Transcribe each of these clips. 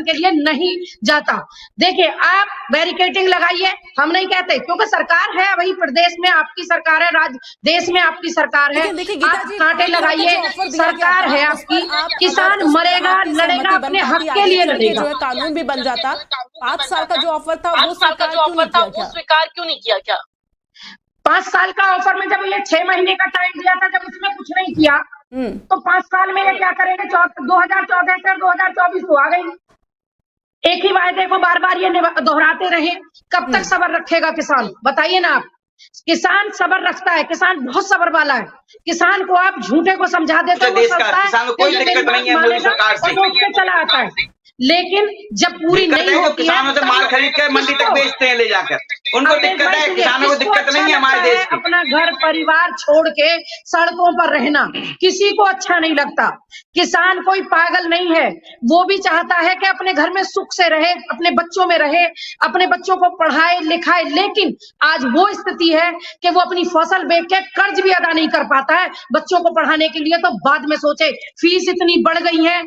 के लिए नहीं जाता। देखिए, आप बैरिकेडिंग लगाइए, हम नहीं कहते, क्योंकि सरकार है, वही प्रदेश में आपकी सरकार है, राज्य देश में आपकी सरकार है, आप कांटे लगाइए, सरकार है आपकी, किसान मरेगा, लड़ेगा, अपने हक के लिए लड़ेगा। जो है कानून भी बन जाता। 5 साल का जो ऑफर था वो स्वीकार क्यों नहीं किया क्या? 5 साल का ऑफर में जब ये 6 महीने का टाइम दिया था, जब उसमें कुछ नहीं किया, तो 5 साल में ये क्या करेंगे? 2014 से 2024 को आ गई, एक ही वायदे को बार बार ये दोहराते रहे, कब तक सब्र रखेगा किसान? बताइए ना आप। किसान सब्र रखता है, किसान बहुत सब्र वाला है। किसान को आप झूठे को समझा देते हो, वो समझता है कोई दिक्कत नहीं है मोदी सरकार से, चला आता है। लेकिन जब पूरी नहीं होती है, किसानों से माल खरीद कर मंडी तक बेचते हैं ले जाकर, उनको दिक्कत है, किसानों को दिक्कत नहीं है। हमारे देश अपना घर परिवार छोड़ के सड़कों पर रहना किसी को अच्छा नहीं लगता। किसान कोई पागल नहीं है, वो भी चाहता है कि अपने घर में सुख से रहे, अपने बच्चों में रहे, अपने बच्चों को पढ़ाए लिखाए। लेकिन आज वो स्थिति है कि वो अपनी फसल बेच के कर्ज भी अदा नहीं कर पाता है बच्चों को पढ़ाने के लिए, तो बाद में सोचे। फीस इतनी बढ़ गई है,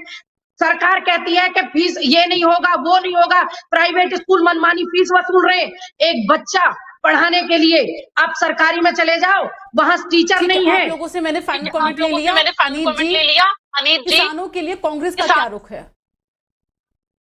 सरकार कहती है कि फीस ये नहीं होगा, वो नहीं होगा, प्राइवेट स्कूल मनमानी फीस वसूल रहे। एक बच्चा पढ़ाने के लिए आप सरकारी में चले जाओ, वहां टीचर नहीं है। लोगों से मैंने फाइनल कमेंट ले लिया। अनित जी, किसानों के लिए कांग्रेस का क्या रुख है?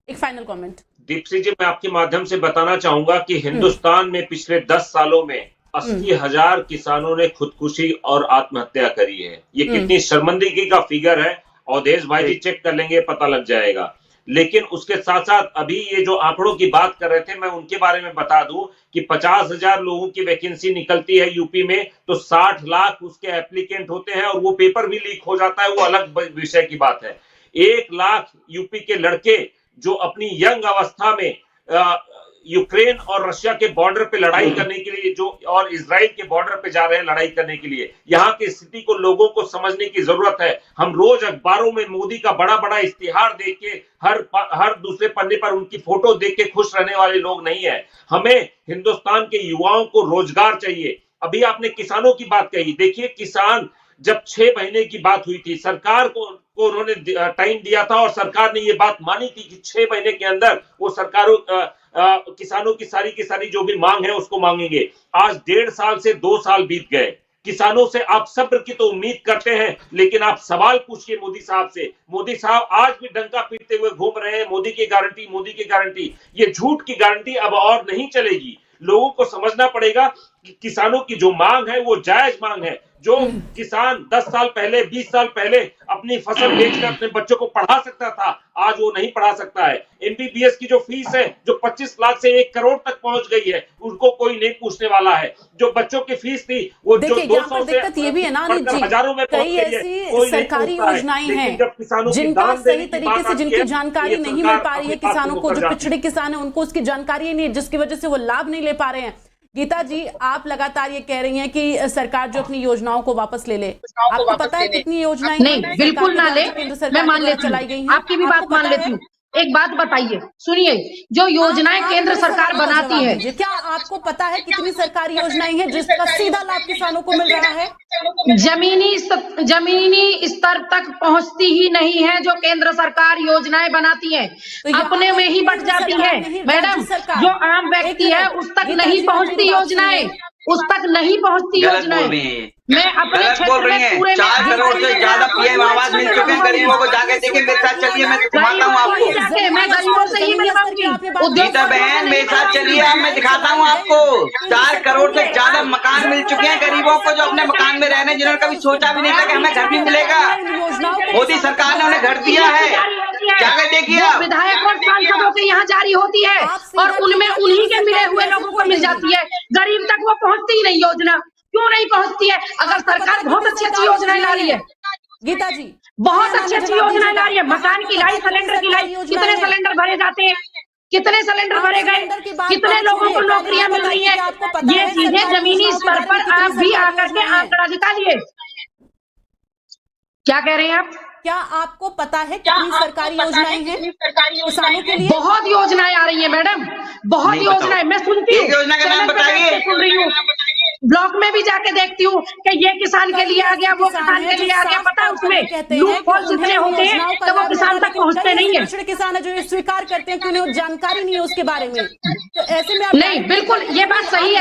एक फाइनल कमेंट। दीप्ति जी, मैं आपके माध्यम से बताना चाहूंगा कि हिंदुस्तान में पिछले 10 सालों में 80,000 किसानों ने खुदकुशी और आत्महत्या करी है। ये कितनी शर्मिंदगी का फिगर है, अवधेश भाई जी चेक कर लेंगे, पता लग जाएगा। लेकिन उसके साथ साथ अभी ये जो आंकड़ों की बात कर रहे थे, मैं उनके बारे में बता दूं कि 50,000 लोगों की वैकेंसी निकलती है यूपी में, तो 60 लाख उसके एप्लीकेंट होते हैं और वो पेपर भी लीक हो जाता है, वो अलग विषय की बात है। 1 लाख यूपी के लड़के जो अपनी यंग अवस्था में यूक्रेन और रशिया के बॉर्डर पे लड़ाई करने के लिए, जो और इजराइल के बॉर्डर पे जा रहे हैं लड़ाई करने के लिए, यहाँ की स्थिति को लोगों को समझने की जरूरत है। हम रोज अखबारों में मोदी का बड़ा बड़ा इश्तिहार देख के हर दूसरे पन्ने पर उनकी फोटो देख के खुश रहने वाले लोग नहीं है। हमें हिंदुस्तान के युवाओं को रोजगार चाहिए। अभी आपने किसानों की बात कही, देखिए किसान जब 6 महीने की बात हुई थी, सरकार को उन्होंने टाइम दिया था और सरकार ने ये बात मानी थी कि 6 महीने के अंदर वो किसानों की सारी जो भी मांग है उसको मांगेंगे। आज 1.5 साल से 2 साल बीत गए। किसानों से आप सब्र की तो उम्मीद करते हैं, लेकिन आप सवाल पूछिए मोदी साहब से। मोदी साहब आज भी डंका पीटते हुए घूम रहे हैं, मोदी की गारंटी, मोदी की गारंटी। ये झूठ की गारंटी अब और नहीं चलेगी। लोगों को समझना पड़ेगा कि किसानों की जो मांग है वो जायज मांग है। जो किसान 10 साल पहले, 20 साल पहले अपनी फसल बेचकर अपने बच्चों को पढ़ा सकता था, आज वो नहीं पढ़ा सकता है। एमबीबीएस की जो फीस है, जो 25 लाख से 1 करोड़ तक पहुंच गई है, उनको कोई नहीं पूछने वाला है। जो बच्चों की फीस थी वो जो 200 से दिक्कत ये भी है ना अनित जी, हजारों में कई ऐसी सरकारी योजनाएं हैं जिनका सही तरीके से जिनकी जानकारी नहीं मिल पा रही है किसानों को। जो पिछड़े किसान है उनको उसकी जानकारी नहीं है, जिसकी वजह से वो लाभ नहीं ले पा रहे हैं। गीता जी, आप लगातार ये कह रही हैं कि सरकार जो अपनी योजनाओं को वापस ले ले। आपको पता है कितनी योजनाएं नहीं, बिल्कुल ना ले, मैं मान लेती हूँ, चलाई गई हैं? आपकी भी बात मान लेती हूँ। एक बात बताइए, सुनिए, जो योजनाएं केंद्र सरकार बनाती है, क्या आपको पता है कितनी सरकारी योजनाएं हैं जिसका सीधा लाभ किसानों को मिल रहा है? जमीनी स्तर तक पहुंचती ही नहीं है। जो केंद्र सरकार योजनाएं बनाती है अपने में ही बट जाती है मैडम। जो आम व्यक्ति है उस तक नहीं पहुंचती योजनाएं, उस तक नहीं पहुंचती योजनाएं। मैं अपने बोल रही है 4 करोड़ से ज्यादा पीएम आवास मिल चुके हैं गरीबों को। जाके देखिए, मेरे साथ चलिए, मैं दिखाता हूँ आपको। मैं गरीबों से ही मिलवाऊंगी। गीता बहन, मेरे साथ चलिए, आप, मैं दिखाता हूँ आपको। 4 करोड़ से ज्यादा मकान मिल चुके हैं गरीबों को, जो अपने मकान में रहने, जिन्होंने कभी सोचा भी नहीं था कि हमें घर भी मिलेगा। मोदी सरकार ने उन्हें घर दिया है। जाके देखिए, विधायक और सांसदों के यहाँ जारी होती है और उनमें उन्हीं के मिले हुए लोगों को मिल जाती है। गरीब तक वो पहुँचती ही नहीं योजना। क्यों नहीं पहुंचती है? अगर सरकार बहुत अच्छी अच्छी योजनाएं ला रही है, गीता जी बहुत अच्छी अच्छी योजनाएं ला रही है, मकान की लाई, सिलेंडर की लाई, कितने सिलेंडर भरे जाते हैं, कितने सिलेंडर भरे गए, कितने लोगों को नौकरियां मिल रही हैं। ये चीजें जमीनी स्तर पर आप भी आकर के आंकड़ा निकालिए। क्या कह रहे हैं आप? क्या आपको पता है कितनी सरकारी योजनाएं हैं किसानों के लिए? बहुत योजनाएं आ रही है मैडम, बहुत योजनाएं। मैं सुनती हूँ, योजना का नाम बताइए। सुन रही हूँ। ब्लॉक में भी जाके देखती हूँ कि ये किसान के लिए आ गया, वो किसान के लिए आ गया, पता है उसमें लूप फॉल्स इतने होते हैं तो वो किसान तक पहुँचते नहीं है। पिछड़े किसान है जो ये स्वीकार करते हैं कि उन्हें जानकारी नहीं है उसके बारे में, तो ऐसे में नहीं, बिल्कुल ये बात सही है।